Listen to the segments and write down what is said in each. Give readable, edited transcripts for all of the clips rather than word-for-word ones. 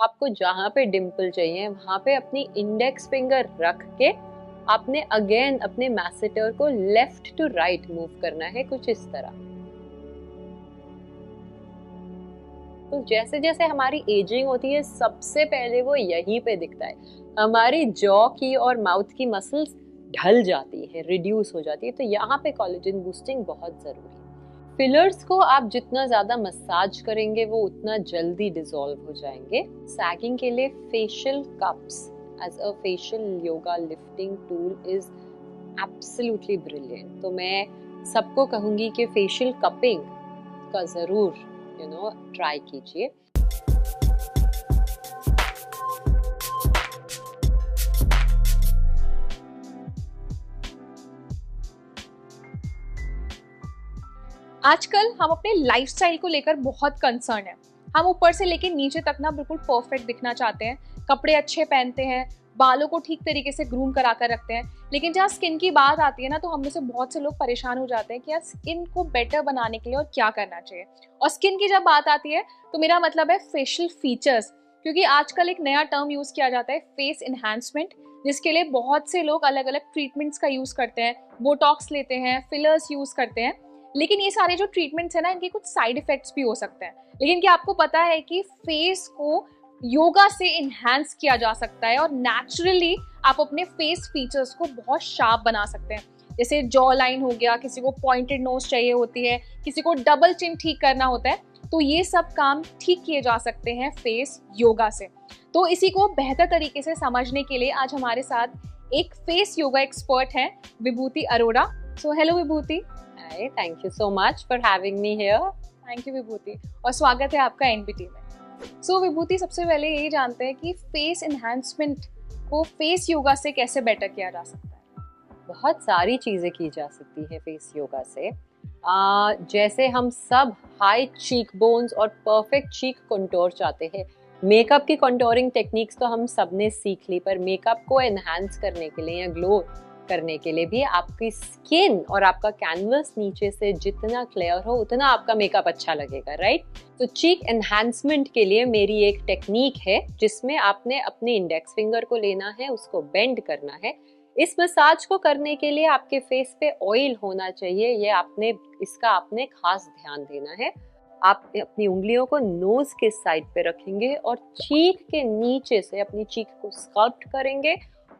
आपको जहाँ पे डिम्पल चाहिए वहाँ पे अपनी इंडेक्स फिंगर रख के आपने अगेन अपने मैसेटर को लेफ्ट टू राइट मूव करना है, कुछ इस तरह। तो जैसे जैसे हमारी एजिंग होती है सबसे पहले वो यहीं पे दिखता है, हमारी जॉ की और माउथ की मसल्स ढल जाती है, रिड्यूस हो जाती है। तो यहाँ पे कोलेजन बूस्टिंग बहुत जरूरी है। फिलर्स को आप जितना ज्यादा मसाज करेंगे वो उतना जल्दी डिसॉल्व हो जाएंगे। सैगिंग के लिए facial cups as a facial yoga lifting tool is absolutely brilliant. तो मैं सबको कहूंगी कि फेशियल कपिंग का जरूर ट्राई कीजिए। आजकल हम अपने लाइफस्टाइल को लेकर बहुत कंसर्न है। हम ऊपर से लेकर नीचे तक ना बिल्कुल परफेक्ट दिखना चाहते हैं, कपड़े अच्छे पहनते हैं, बालों को ठीक तरीके से ग्रूम करा कर रखते हैं। लेकिन जहाँ स्किन की बात आती है ना, तो हम में से बहुत से लोग परेशान हो जाते हैं कि यार स्किन को बेटर बनाने के लिए और क्या करना चाहिए। और स्किन की जब बात आती है तो मेरा मतलब है फेशियल फीचर्स, क्योंकि आजकल एक नया टर्म यूज किया जाता है फेस एनहांसमेंट, जिसके लिए बहुत से लोग अलग अलग ट्रीटमेंट्स का यूज करते हैं, बोटॉक्स लेते हैं, फिलर्स यूज करते हैं। लेकिन ये सारे जो ट्रीटमेंट्स है ना, इनके कुछ साइड इफेक्ट्स भी हो सकते हैं। लेकिन क्या आपको पता है कि फेस को योगा से इन्हांस किया जा सकता है और नेचुरली आप अपने फेस फीचर्स को बहुत शार्प बना सकते हैं। जैसे जॉ लाइन हो गया, किसी को पॉइंटेड नोज चाहिए होती है, किसी को डबल चिन ठीक करना होता है, तो ये सब काम ठीक किए जा सकते हैं फेस योगा से। तो इसी को बेहतर तरीके से समझने के लिए आज हमारे साथ एक फेस योगा एक्सपर्ट हैं, Vibhuti Arora. So hello Vibhuti. Hi, thank you so much for having me here. Thank you Vibhuti, और स्वागत है आपका एनबीटी में। सो विभूति, सबसे पहले यही जानते हैं कि फेस एनहांसमेंट को फेस योगा से कैसे बेटर किया जा सकता है। बहुत सारी चीजें की जा सकती है फेस योगा से। जैसे हम सब हाई चीक बोन्स और परफेक्ट चीक कंटोर चाहते हैं। मेकअप की कंटोरिंग टेक्निक्स तो हम सब ने सीख ली, पर मेकअप को एनहांस करने के लिए या ग्लो करने के लिए भी आपकी स्किन और आपका कैनवस नीचे से जितना क्लियर हो उतना आपका मेकअप अच्छा लगेगा, राइट? तो चीक एनहांसमेंट के लिए मेरी एक टेक्निक है जिसमें आपने अपने इंडेक्स फिंगर को लेना है, उसको बेंड करना है। इस मसाज को करने के लिए आपके फेस पे ऑयल होना चाहिए, ये इसका आपने खास ध्यान देना है। आप अपनी उंगलियों को नोज के साइड पे रखेंगे और चीक के नीचे से अपनी चीक को स्कल्प्ट करेंगे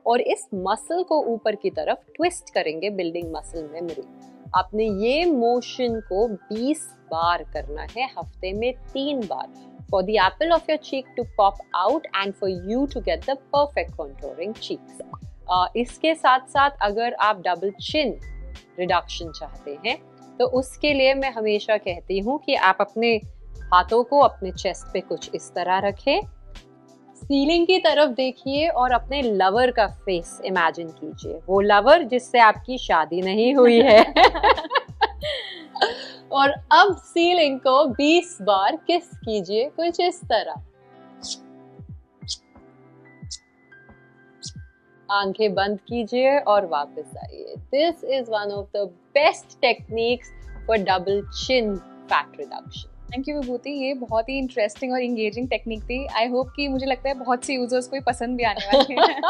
और इस मसल को ऊपर की तरफ ट्विस्ट करेंगे, बिल्डिंग मसल मेमोरी। आपने ये मोशन को 20 बार करना है, हफ्ते में 3 बार, for the apple of your cheek to pop out and for you to get the perfect contouring cheeks. इसके साथ साथ अगर आप डबल चिन रिडक्शन चाहते हैं तो उसके लिए मैं हमेशा कहती हूँ कि आप अपने हाथों को अपने चेस्ट पे कुछ इस तरह रखें, सीलिंग की तरफ देखिए और अपने लवर का फेस इमेजिन कीजिए, वो लवर जिससे आपकी शादी नहीं हुई है। और अब सीलिंग को 20 बार किस कीजिए, कुछ इस तरह। आंखें बंद कीजिए और वापस आइए। This is one of the best techniques for double chin fat reduction. Thank you Vibhuti, ये बहुत ही इंटरेस्टिंग और इंगेजिंग टेक्निक थी। आई होप कि मुझे लगता है बहुत सी यूजर्स को पसंद भी आने वाली है।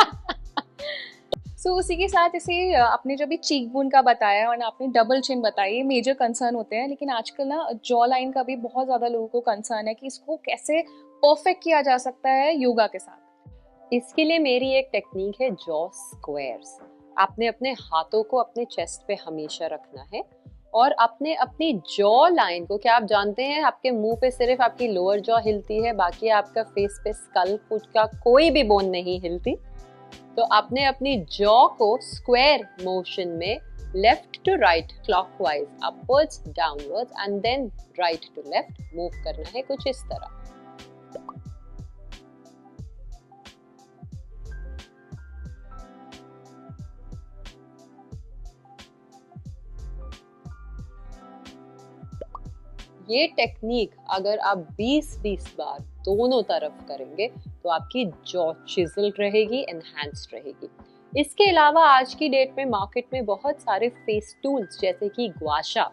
सो उसी के साथ इसे आपने जब भी चीक बोन का बताया और आपने डबल चिन बताई, ये मेजर कंसर्न होते हैं। लेकिन आजकल ना जॉ लाइन का भी बहुत ज़्यादा लोगों को कंसर्न है कि इसको कैसे परफेक्ट किया जा सकता है योगा के साथ। इसके लिए मेरी एक टेक्निक है जॉ स्क्वायर्स। आपने अपने हाथों को अपने चेस्ट पे हमेशा रखना है और अपनी जॉ लाइन को, क्या आप जानते हैं आपके मुंह पे सिर्फ आपकी लोअर जॉ हिलती है, बाकी आपका फेस पे स्कल फुट का कोई भी बोन नहीं हिलती। तो आपने अपनी जॉ को स्क्वायर मोशन में left to right clockwise, upwards downwards and then right to left move करना है, कुछ इस तरह। ये टेक्निक अगर आप 20-20 बार दोनों तरफ करेंगे तो आपकी जॉ चिजल रहेगी, एनहांस्ड रहेगी। इसके अलावा आज की डेट में मार्केट में बहुत सारे फेस टूल्स जैसे कि ग्वाशा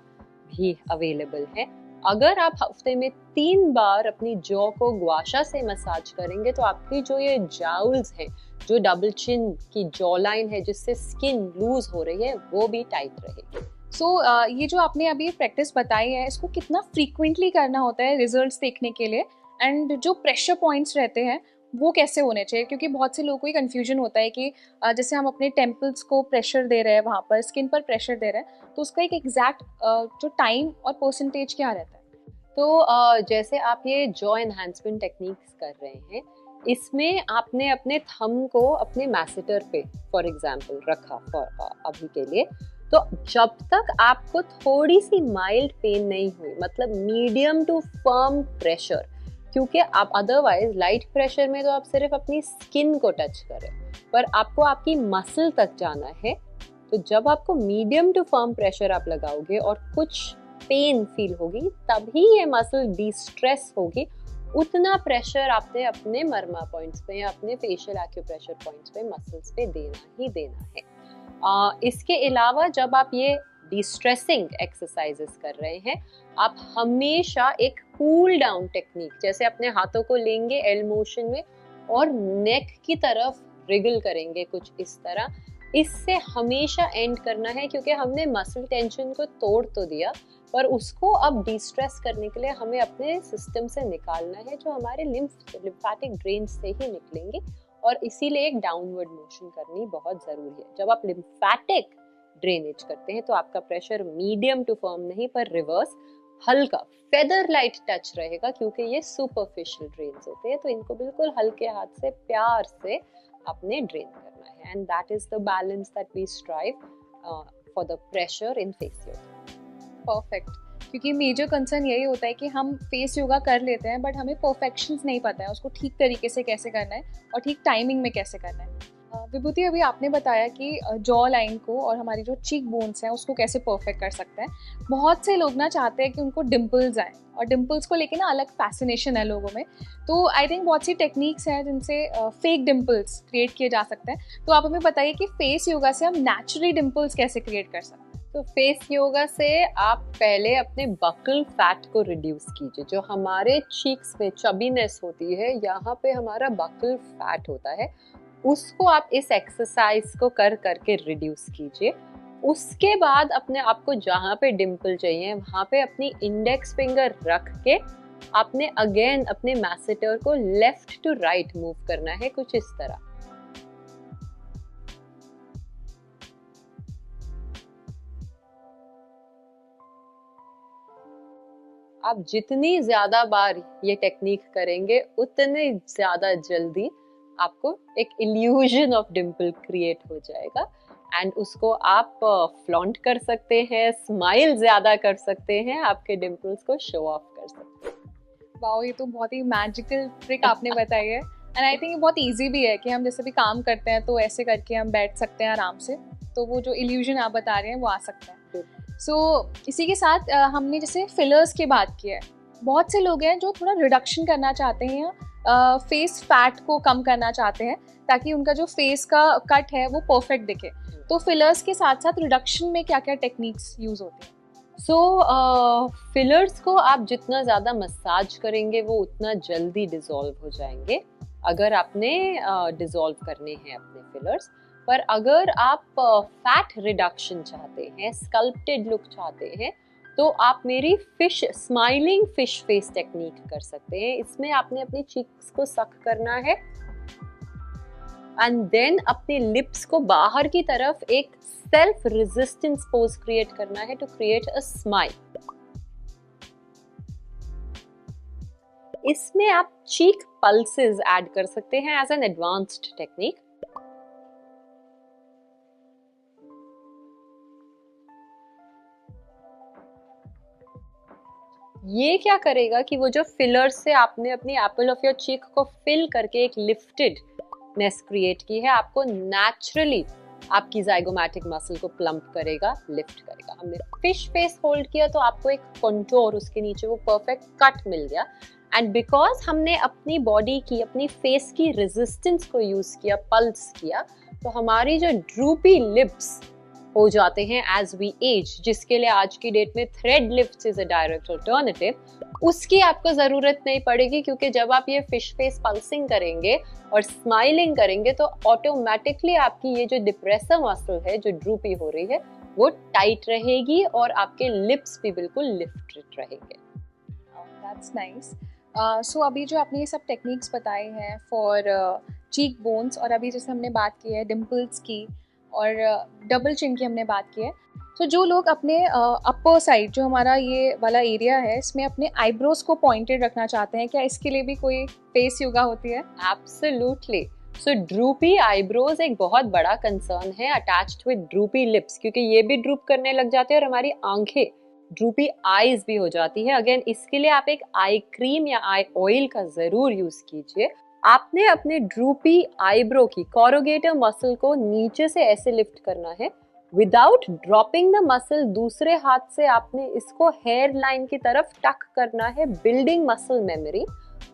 भी अवेलेबल है। अगर आप हफ्ते में 3 बार अपनी जॉ को गुआशा से मसाज करेंगे तो आपकी जो ये जाउल्स हैं, जो डबल चिन की जॉ लाइन है जिससे स्किन लूज हो रही है, वो भी टाइट रहेगी। ये जो आपने अभी प्रैक्टिस बताई है, इसको कितना फ्रीक्वेंटली करना होता है रिजल्ट्स देखने के लिए, एंड जो प्रेशर पॉइंट्स रहते हैं वो कैसे होने चाहिए? क्योंकि बहुत से लोगों को ये कन्फ्यूजन होता है कि जैसे हम अपने टेम्पल्स को प्रेशर दे रहे हैं, वहाँ पर स्किन पर प्रेशर दे रहे हैं, तो उसका एक एग्जैक्ट जो टाइम और परसेंटेज क्या रहता है? तो जैसे आप ये जॉ एनहांसमेंट टेक्निक्स कर रहे हैं, इसमें आपने अपने थंब को अपने मैसेटर पे फॉर एग्जांपल रखा अभी के लिए, तो जब तक आपको थोड़ी सी माइल्ड पेन नहीं हुई, मतलब मीडियम टू फर्म प्रेशर, क्योंकि आप अदरवाइज लाइट प्रेशर में तो आप सिर्फ अपनी स्किन को टच करें, पर आपको आपकी मसल तक जाना है। तो जब आपको मीडियम टू फर्म प्रेशर आप लगाओगे और कुछ पेन फील होगी, तभी ये मसल डिस्ट्रेस होगी। उतना प्रेशर आपने अपने मर्मा पॉइंट्स पे या अपने फेशियल एक्यूप्रेशर पॉइंट्स पे, मसल्स पे देना ही देना है। इसके अलावा जब आप ये डिस्ट्रेसिंग एक्सरसाइजेस कर रहे हैं, आप हमेशा एक कूल डाउन टेक्निक, जैसे अपने हाथों को लेंगे एल मोशन में और नेक की तरफ रिगल करेंगे कुछ इस तरह, इससे हमेशा एंड करना है, क्योंकि हमने मसल टेंशन को तोड़ तो दिया, पर उसको अब डिस्ट्रेस करने के लिए हमें अपने सिस्टम से निकालना है, जो हमारे लिम्फेटिक ड्रेन से ही निकलेंगे, और इसीलिए एक डाउनवर्ड मोशन करनी बहुत जरूरी है। जब आप लिम्फेटिक ड्रेनेज करते हैं तो आपका प्रेशर मीडियम टू फर्म नहीं, पर रिवर्स हल्का फेदर लाइट टच रहेगा, क्योंकि ये सुपरफिशियल ड्रेन्स होते हैं, तो इनको बिल्कुल हल्के हाथ से प्यार से आपने ड्रेन करना है, and that is the balance that we strive for the pressure in face yoga. Perfect. क्योंकि मेजर कंसर्न यही होता है कि हम फेस योगा कर लेते हैं, बट हमें परफेक्शंस नहीं पता है उसको ठीक तरीके से कैसे करना है और ठीक टाइमिंग में कैसे करना है। विभूति, अभी आपने बताया कि जॉ लाइन को और हमारी जो चीक बोन्स हैं उसको कैसे परफेक्ट कर सकते हैं। बहुत से लोग ना चाहते हैं कि उनको डिम्पल्स आए, और डिम्पल्स को लेके ना अलग फैसिनेशन है लोगों में। तो आई थिंक बहुत सी टेक्निक्स हैं जिनसे फेक डिम्पल्स क्रिएट किए जा सकते हैं। तो आप हमें बताइए कि फेस योगा से हम नेचुरली डिम्पल्स कैसे क्रिएट कर सकते हैं? तो फेस योगा से आप पहले अपने बकल फैट को रिड्यूस कीजिए। जो हमारे चीक्स में चबीनेस होती है, यहाँ पे हमारा बकल फैट होता है, उसको आप इस एक्सरसाइज को कर करके रिड्यूस कीजिए। उसके बाद अपने आपको जहाँ पे डिम्पल चाहिए वहाँ पे अपनी इंडेक्स फिंगर रख के आपने अगेन अपने मैसेटर को लेफ्ट टू राइट मूव करना है, कुछ इस तरह। आप जितनी ज्यादा बार ये टेक्निक करेंगे, उतने ज्यादा जल्दी आपको एक इल्यूजन ऑफ डिम्पल क्रिएट हो जाएगा, एंड उसको आप फ्लॉन्ट कर सकते हैं, स्माइल ज्यादा कर सकते हैं, आपके डिम्पल्स को शो ऑफ कर सकते हैं। वाओ, ये तो बहुत ही मैजिकल ट्रिक आपने बताई है, एंड आई थिंक ये बहुत इजी भी है कि हम जैसे भी काम करते हैं तो ऐसे करके हम बैठ सकते हैं आराम से, तो वो जो इल्यूजन आप बता रहे हैं वो आ सकता है। इसी के साथ हमने जैसे फिलर्स की बात की है। बहुत से लोग हैं जो थोड़ा रिडक्शन करना चाहते हैं, फेस फैट को कम करना चाहते हैं, ताकि उनका जो फेस का कट है वो परफेक्ट दिखे। तो फिलर्स के साथ साथ रिडक्शन में क्या क्या टेक्निक्स यूज होती हैं? फिलर्स को आप जितना ज़्यादा मसाज करेंगे वो उतना जल्दी डिसॉल्व हो जाएंगे, अगर आपने डिसॉल्व करने हैं अपने फिलर्स। पर अगर आप फैट रिडक्शन चाहते हैं, स्कल्प्टेड लुक चाहते हैं, तो आप मेरी स्माइलिंग फिश फेस टेक्निक कर सकते हैं। इसमें आपने अपनी चीक्स को सक करना है, एंड देन अपने लिप्स को बाहर की तरफ एक सेल्फ रेजिस्टेंस पोज क्रिएट करना है टू क्रिएट अ स्माइल। इसमें आप चीक पल्सेस ऐड कर सकते हैं एज एन एडवांस्ड टेक्निक। ये क्या करेगा कि वो जो फिलर से आपने अपनी एप्पल ऑफ योर चीक को फिल करके एक लिफ्टेडनेस क्रिएट की है, आपको नेचुरली आपकी जाइगोमैटिक मसल को प्लम्प करेगा, लिफ्ट करेगा। हमने फिश फेस होल्ड किया तो आपको एक कंटूर, उसके नीचे वो परफेक्ट कट मिल गया, एंड बिकॉज हमने अपनी बॉडी की, अपनी फेस की रेजिस्टेंस को यूज किया, पल्स किया, तो हमारी जो ड्रूपी लिप्स हो जाते हैं एज वी एज, जिसके लिए आज की डेट में thread lifts is a direct alternative, उसकी आपको जरूरत नहीं पड़ेगी, क्योंकि जब आप ये फिश फेस पल्सिंग करेंगे और स्माइलिंग करेंगे तो ऑटोमेटिकली आपकी ये जो डिप्रेसर मसल है जो ड्रूपी हो रही है वो टाइट रहेगी और आपके लिप्स भी बिल्कुल लिफ्टेड रहेंगे। That's nice. सो अभी जो आपने ये सब टेक्निक्स बताए हैं फॉर चीक बोन्स, और अभी जैसे हमने बात की है डिम्पल्स की और डबल चिन की हमने बात की है, तो जो लोग अपने अपर साइड जो हमारा ये वाला एरिया है इसमें अपने आईब्रोज को पॉइंटेड रखना चाहते हैं, क्या इसके लिए भी कोई फेस योगा होती है? एब्सोल्युटली। सो ड्रूपी आईब्रोज एक बहुत बड़ा कंसर्न है अटैच्ड विद ड्रूपी लिप्स, क्योंकि ये भी ड्रूप करने लग जाते हैं और हमारी आंखें ड्रूपी आईज भी हो जाती है। अगेन इसके लिए आप एक आई क्रीम या आई ऑयल का जरूर यूज कीजिए। आपने अपने ड्रूपी आईब्रो की कोरोगेटर मसल को नीचे से ऐसे लिफ्ट करना है विदाउट ड्रॉपिंग द मसल। दूसरे हाथ से आपने इसको हेयर लाइन की तरफ टक करना है, बिल्डिंग मसल मेमोरी।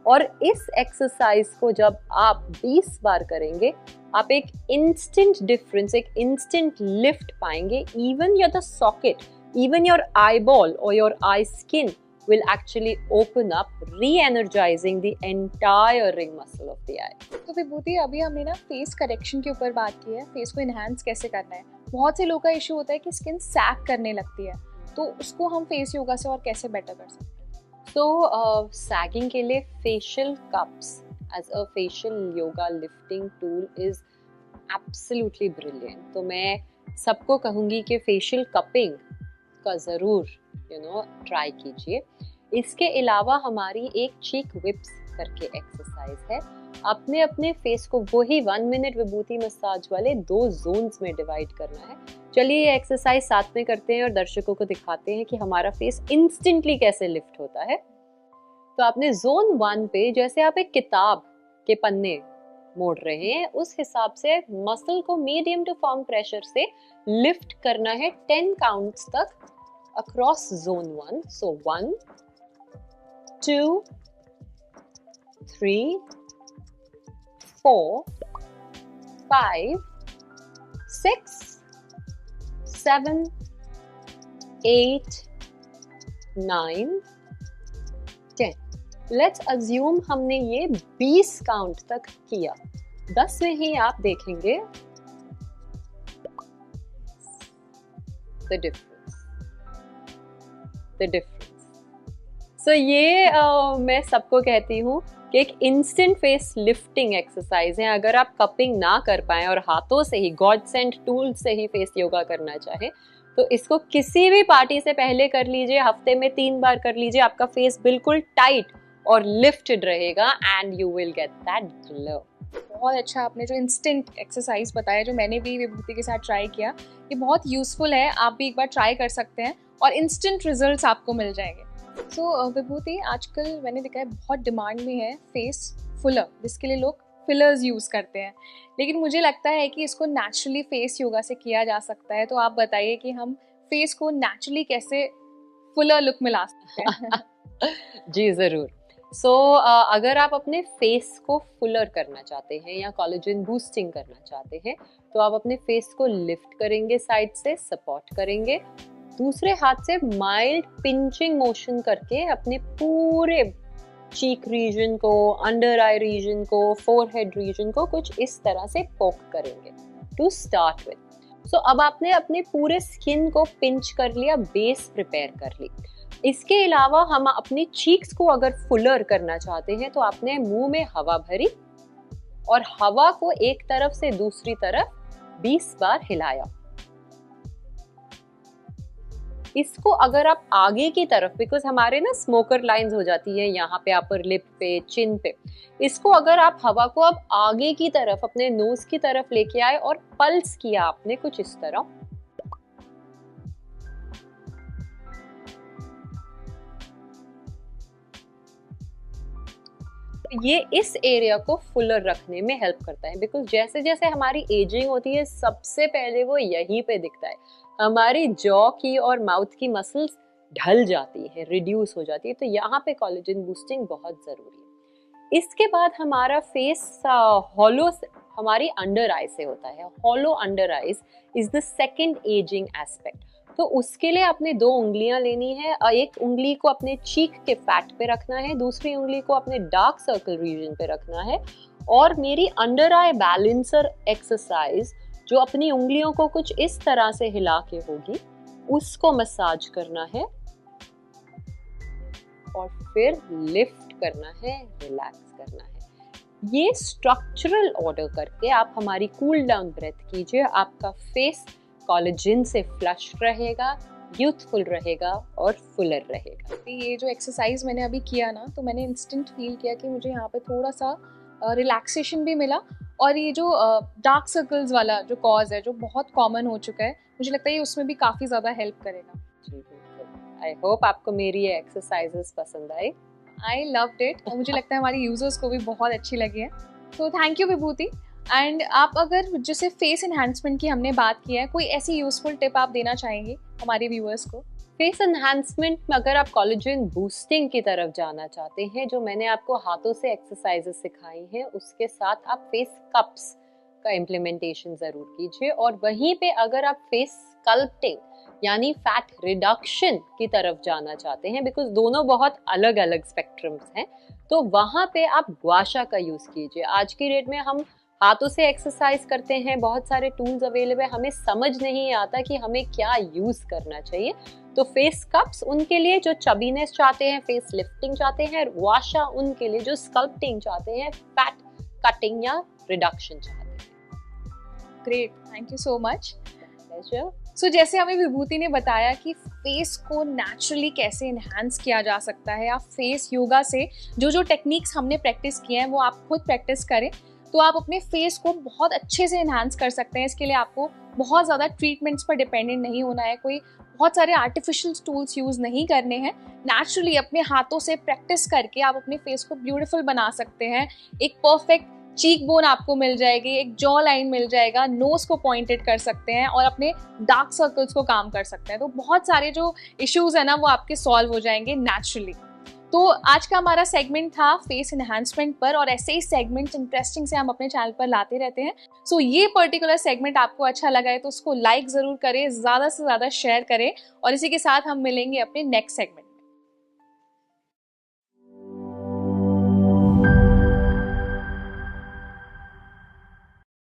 और इस एक्सरसाइज को जब आप 20 बार करेंगे आप एक इंस्टेंट डिफरेंस, एक इंस्टेंट लिफ्ट पाएंगे। Even your the socket, even your eyeball or your eye skin will actually open up, re-energizing the entire ring muscle of the eye. तो विभूति अभी हमने ना फेस करेक्शन के ऊपर बात की है, फेस को इन्हांस कैसे करना है। बहुत से लोगों का इशू होता है कि स्किन सैग करने लगती है, तो उसको हम फेस योगा से और कैसे बेटर कर सकते हैं? तो सैगिंग के लिए facial cups as a facial yoga lifting tool is absolutely brilliant. तो मैं सबको कहूँगी कि फेशियल कपिंग का ज़रूर ट्राई कीजिए। इसके अलावा हमारी एक चीक विप्स करके एक्सरसाइज है। अपने अपने फेस को वही 1 मिनट विभूति मसाज वाले 2 जोन्स में डिवाइड करना है। चलिए ये एक्सरसाइज साथ में करते हैं और दर्शकों को दिखाते हैं कि हमारा फेस इंस्टेंटली कैसे लिफ्ट होता है। तो आपने जोन 1 पे जैसे आप एक किताब के पन्ने मोड़ रहे हैं उस हिसाब से मसल को मीडियम टू फर्म प्रेशर से लिफ्ट करना है 10 काउंट्स तक across zone 1. So 1, 2, 3, 4, 5, 6, 7, 8, 9, 10. Let's assume हमने ये 20 काउंट तक किया। 10 में ही आप देखेंगे the difference. So ये मैं सबको कहती हूँ कि एक इंस्टेंट फेस लिफ्टिंग एक्सरसाइज है। अगर आप कपिंग ना कर पाए और हाथों से ही गॉड सेंट टूल से ही फेस योगा करना चाहे तो इसको किसी भी पार्टी से पहले कर लीजिए, हफ्ते में 3 बार कर लीजिए। आपका फेस बिल्कुल टाइट और लिफ्टेड रहेगा and you will get that glow. बहुत अच्छा आपने जो इंस्टेंट एक्सरसाइज बताया, जो मैंने भी विभूति के साथ ट्राई किया, ये बहुत यूजफुल है। आप भी एक बार ट्राई कर सकते हैं और इंस्टेंट रिजल्ट्स आपको मिल जाएंगे। सो विभूति, आजकल मैंने देखा है बहुत डिमांड में है फेस फुलर, जिसके लिए लोग फिलर्स यूज़ करते हैं, लेकिन मुझे लगता है कि इसको नेचुरली फेस योगा से किया जा सकता है। तो आप बताइए कि हम फेस को नेचुरली कैसे फुलर लुक में ला सकते हैं? जी ज़रूर। सो अगर आप अपने फेस को फुलर करना चाहते हैं या कोलेजन बूस्टिंग करना चाहते हैं तो आप अपने फेस को लिफ्ट करेंगे, साइड से सपोर्ट करेंगे, दूसरे हाथ से माइल्ड पिंचिंग मोशन करके अपने पूरे चीक रीजन को, अंडर आई रीजन को, फोरहेड रीजन को कुछ इस तरह से पोक करेंगे टू स्टार्ट विद। सो अब आपने अपने पूरे स्किन को पिंच कर लिया, बेस प्रिपेयर कर ली। इसके अलावा हम अपनी चीक्स को अगर फुलर करना चाहते हैं तो आपने मुंह में हवा भरी और हवा को एक तरफ से दूसरी तरफ 20 बार हिलाया। इसको अगर आप आगे की तरफ, बिकॉज हमारे ना स्मोकर लाइंस हो जाती है यहाँ पे अपर लिप पे, चिन पे, इसको अगर आप हवा को अब आगे की तरफ अपने नोज की तरफ लेके आए और पल्स किया आपने कुछ इस तरह, ये इस एरिया को फुलर रखने में हेल्प करता है। बिकॉज जैसे जैसे हमारी एजिंग होती है सबसे पहले वो यहीं पे दिखता है, हमारी जॉ की और माउथ की मसल्स ढल जाती है, रिड्यूस हो जाती है। तो यहाँ पे कोलेजन बूस्टिंग बहुत जरूरी है। इसके बाद हमारा फेस हमारी अंडर आई से होता है। Hollow under eyes is the second ageing aspect. तो उसके लिए आपने 2 उंगलियां लेनी है, एक उंगली को अपने चीक के फैट पे रखना है, दूसरी उंगली को अपने डार्क सर्कल रीजन पे रखना है, और मेरी अंडर आई बैलेंसर एक्सरसाइज जो अपनी उंगलियों को कुछ इस तरह से हिला के होगी, उसको मसाज करना है और फिर लिफ्ट करना है, रिलैक्स करना है। ये स्ट्रक्चरल ऑर्डर करके आप हमारी कूल डाउन ब्रेथ कीजिए, आपका फेस कोलेजन से फ्लश रहेगा, यूथफुल रहेगा और फुलर रहेगा। ये जो एक्सरसाइज मैंने अभी किया ना, तो मैंने इंस्टेंट फील किया कि मुझे यहाँ पे थोड़ा सा रिलैक्सेशन भी मिला, और ये जो डार्क सर्कल्स वाला जो कॉज है, जो बहुत कॉमन हो चुका है, मुझे लगता है ये उसमें भी काफ़ी ज़्यादा हेल्प करेगा। जी बिल्कुल। आई होप आपको मेरी ये एक्सरसाइजेस पसंद आई। आई लव्ड इट, और मुझे लगता है हमारे यूजर्स को भी बहुत अच्छी लगी है। तो थैंक यू विभूति। एंड आप अगर जैसे फेस एनहांसमेंट की हमने बात की है, कोई ऐसी यूजफुल टिप आप देना चाहेंगे हमारे व्यूअर्स को? फेस एनहांसमेंट में अगर आप कोलेजन बूस्टिंग की तरफ जाना चाहते हैं, जो मैंने आपको हाथों से एक्सरसाइजेस सिखाई हैं, उसके साथ आप फेस कप्स का इम्प्लीमेंटेशन जरूर कीजिए। और वहीं पे अगर आप फेस स्कल्पटिंग यानी फैट रिडक्शन की तरफ जाना चाहते हैं, बिकॉज दोनों बहुत अलग अलग स्पेक्ट्रम्स हैं, तो वहां पे आप ग्वाशा का यूज कीजिए। आज की डेट में हम हाथों से एक्सरसाइज करते हैं, बहुत सारे टूल्स अवेलेबल, हमें समझ नहीं आता कि हमें क्या यूज करना चाहिए। तो फेस कप्स उनके लिए जो चबीनेस चाहते हैं, फेस लिफ्टिंग चाहते हैं, वाशा उनके लिए जो स्कल्पटिंग चाहते हैं, फैट कटिंग या रिडक्शन चाहते हैं। Great, thank you so much. Pleasure. So जैसे हमें विभूति ने बताया कि फेस को नेचुरली कैसे इन्हांस किया जा सकता है, आप फेस योगा से जो जो टेक्निक्स हमने प्रैक्टिस किए हैं वो आप खुद प्रैक्टिस करें, तो आप अपने फेस को बहुत अच्छे से इन्हांस कर सकते हैं। इसके लिए आपको बहुत ज़्यादा ट्रीटमेंट्स पर डिपेंडेंट नहीं होना है, कोई बहुत सारे आर्टिफिशियल टूल्स यूज़ नहीं करने हैं। नेचुरली अपने हाथों से प्रैक्टिस करके आप अपने फेस को ब्यूटीफुल बना सकते हैं। एक परफेक्ट चीक बोन आपको मिल जाएगी, एक जॉ लाइन मिल जाएगा, नोज को पॉइंटेड कर सकते हैं और अपने डार्क सर्कल्स को काम कर सकते हैं। तो बहुत सारे जो इश्यूज है ना, वो आपके सॉल्व हो जाएंगे नेचुरली। तो आज का हमारा सेगमेंट था फेस एनहांसमेंट पर, और ऐसे ही सेगमेंट्स इंटरेस्टिंग से हम अपने चैनल पर लाते रहते हैं। सो ये पर्टिकुलर सेगमेंट आपको अच्छा लगा है तो उसको लाइक ज़रूर करें, ज़्यादा से ज़्यादा शेयर करें, और इसी के साथ हम मिलेंगे अपने नेक्स्ट सेगमेंट।